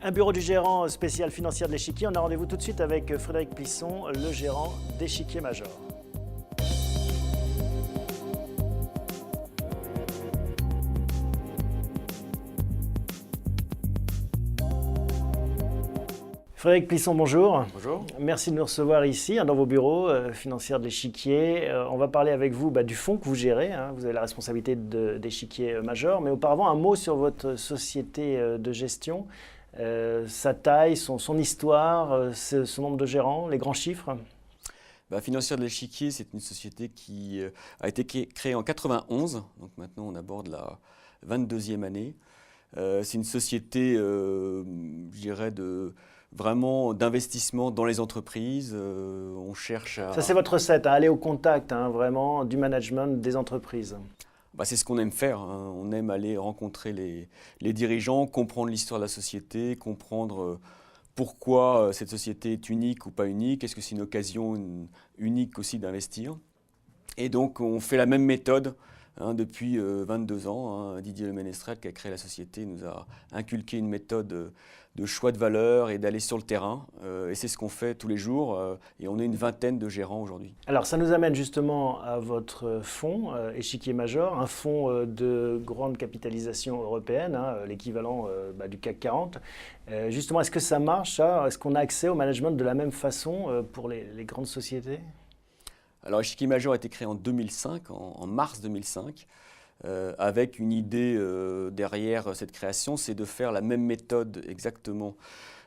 Un bureau du gérant spécial financière de l'Échiquier. On a rendez-vous tout de suite avec Frédéric Plisson, le gérant d'Échiquier Major. Frédéric Plisson, bonjour. Bonjour. Merci de nous recevoir ici, dans vos bureaux financiers de l'Échiquier. On va parler avec vous du fonds que vous gérez. Vous avez la responsabilité d'Échiquier Major. Mais auparavant, un mot sur votre société de gestion. Sa taille, son histoire, son nombre de gérants, les grands chiffres. Financière de l'Échiquier, c'est une société qui a été créée en 91. Donc maintenant, on aborde la 22e année. C'est une société, je dirais, vraiment d'investissement dans les entreprises. On cherche à... Ça, c'est votre recette, aller au contact vraiment du management des entreprises. C'est ce qu'on aime faire. On aime aller rencontrer les dirigeants, comprendre l'histoire de la société, comprendre pourquoi cette société est unique ou pas unique. Est-ce que c'est une occasion unique aussi d'investir? Et donc, on fait la même méthode depuis 22 ans. Didier Leménestrel, qui a créé la société, nous a inculqué une méthode de choix de valeur et d'aller sur le terrain. Et c'est ce qu'on fait tous les jours. Et on est une vingtaine de gérants aujourd'hui. Alors, ça nous amène justement à votre fonds, Échiquier Major, un fonds de grande capitalisation européenne, l'équivalent du CAC 40. Justement, est-ce que ça marche, ça? Est-ce qu'on a accès au management de la même façon pour les grandes sociétés? Alors, Échiquier Major a été créé en 2005, en mars 2005, avec une idée derrière cette création, c'est de faire la même méthode exactement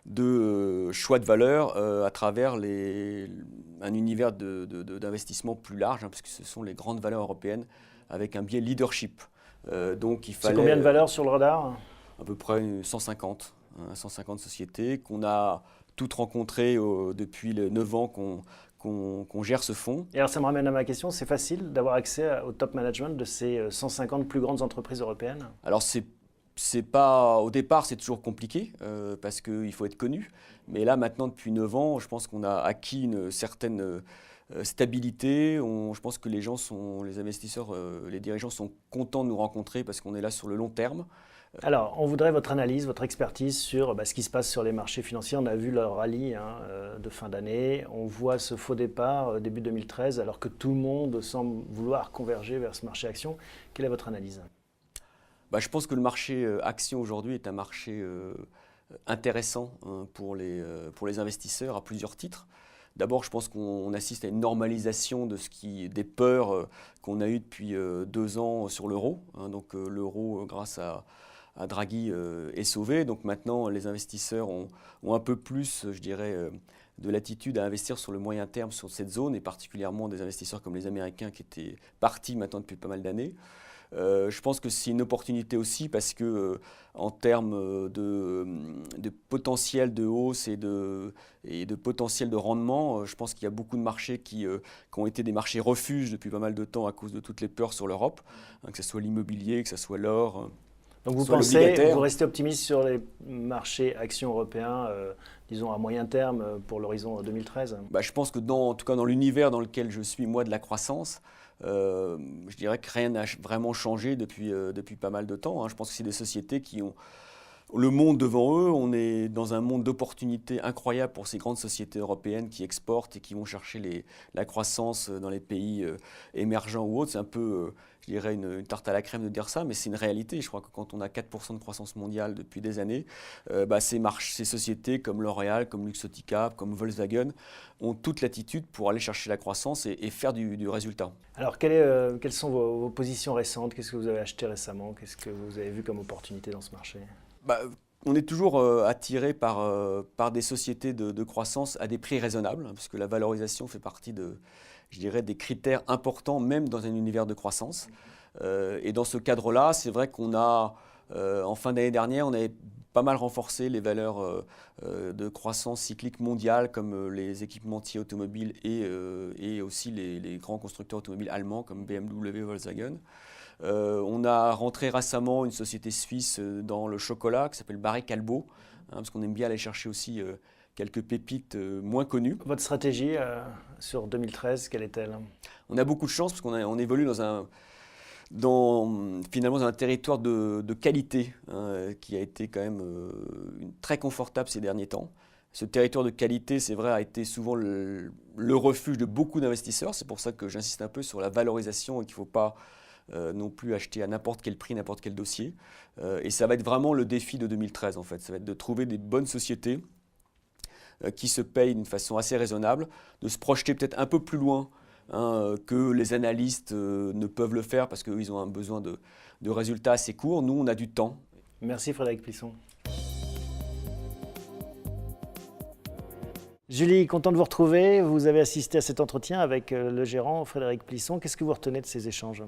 de choix de valeur à travers un univers d'investissement plus large, puisque ce sont les grandes valeurs européennes avec un biais leadership. Donc, il fallait... C'est combien de valeurs sur le radar? À peu près 150 sociétés qu'on a toutes rencontrées depuis les 9 ans qu'on gère ce fonds. Et alors ça me ramène à ma question, c'est facile d'avoir accès au top management de ces 150 plus grandes entreprises européennes? Alors c'est pas, au départ c'est toujours compliqué parce qu'il faut être connu, mais là maintenant depuis 9 ans je pense qu'on a acquis une certaine stabilité. Je pense que les investisseurs, les dirigeants sont contents de nous rencontrer parce qu'on est là sur le long terme. Alors, on voudrait votre analyse, votre expertise sur ce qui se passe sur les marchés financiers. On a vu leur rallye de fin d'année. On voit ce faux départ début 2013, alors que tout le monde semble vouloir converger vers ce marché action. Quelle est votre analyse? Je pense que le marché action aujourd'hui est un marché intéressant pour les investisseurs à plusieurs titres. D'abord, je pense qu'on assiste à une normalisation des peurs qu'on a eues depuis 2 ans sur l'euro. Donc l'euro, grâce à Draghi, est sauvé. Donc maintenant, les investisseurs ont un peu plus, je dirais, de latitude à investir sur le moyen terme sur cette zone, et particulièrement des investisseurs comme les Américains qui étaient partis maintenant depuis pas mal d'années. Je pense que c'est une opportunité aussi parce que en termes de potentiel de hausse et de potentiel de rendement, je pense qu'il y a beaucoup de marchés qui ont été des marchés refuges depuis pas mal de temps à cause de toutes les peurs sur l'Europe, que ce soit l'immobilier, que ce soit l'or. Donc vous restez optimiste sur les marchés actions européens, disons à moyen terme pour l'horizon 2013? Je pense que en tout cas dans l'univers dans lequel je suis, moi, de la croissance, je dirais que rien n'a vraiment changé depuis pas mal de temps. Je pense que c'est des sociétés qui ont le monde devant eux. On est dans un monde d'opportunités incroyables pour ces grandes sociétés européennes qui exportent et qui vont chercher la croissance dans les pays émergents ou autres. C'est un peu, je dirais, une tarte à la crème de dire ça, mais c'est une réalité. Je crois que quand on a 4% de croissance mondiale depuis des années, ces sociétés comme L'Oréal, comme Luxottica, comme Volkswagen ont toute l'attitude pour aller chercher la croissance et faire du résultat. Alors, quelles sont vos positions récentes? Qu'est-ce que vous avez acheté récemment? Qu'est-ce que vous avez vu comme opportunité dans ce marché? On est toujours attiré par des sociétés de croissance à des prix raisonnables, puisque la valorisation fait partie je dirais, des critères importants, même dans un univers de croissance. Et dans ce cadre-là, c'est vrai qu'on a, en fin d'année dernière, on avait pas mal renforcé les valeurs de croissance cyclique mondiale, comme les équipementiers automobiles et aussi les grands constructeurs automobiles allemands, comme BMW, Volkswagen. On a rentré récemment une société suisse dans le chocolat qui s'appelle Barry Callebaut, parce qu'on aime bien aller chercher aussi quelques pépites moins connues. Votre stratégie sur 2013, quelle est-elle? On a beaucoup de chance parce qu'on évolue dans finalement dans un territoire de qualité, hein, qui a été quand même très confortable ces derniers temps. Ce territoire de qualité, c'est vrai, a été souvent le refuge de beaucoup d'investisseurs. C'est pour ça que j'insiste un peu sur la valorisation et qu'il ne faut pas non plus acheter à n'importe quel prix, n'importe quel dossier. Et ça va être vraiment le défi de 2013 en fait. Ça va être de trouver des bonnes sociétés qui se payent d'une façon assez raisonnable, de se projeter peut-être un peu plus loin, hein, que les analystes ne peuvent le faire parce qu'ils ont un besoin de résultats assez courts. Nous, on a du temps. Merci Frédéric Plisson. Julie, content de vous retrouver. Vous avez assisté à cet entretien avec le gérant Frédéric Plisson. Qu'est-ce que vous retenez de ces échanges ?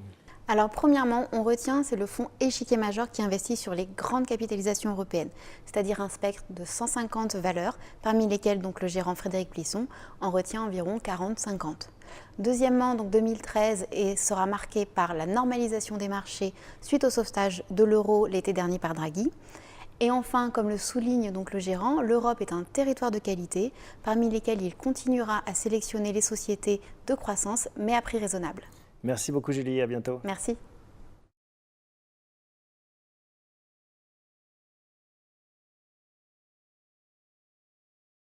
Alors premièrement, on retient, c'est le fonds Échiquier Major qui investit sur les grandes capitalisations européennes, c'est-à-dire un spectre de 150 valeurs, parmi lesquelles donc le gérant Frédéric Plisson en retient environ 40-50. Deuxièmement, donc 2013 sera marqué par la normalisation des marchés suite au sauvetage de l'euro l'été dernier par Draghi. Et enfin, comme le souligne donc le gérant, l'Europe est un territoire de qualité, parmi lesquels il continuera à sélectionner les sociétés de croissance, mais à prix raisonnable. Merci beaucoup Julie, à bientôt. Merci.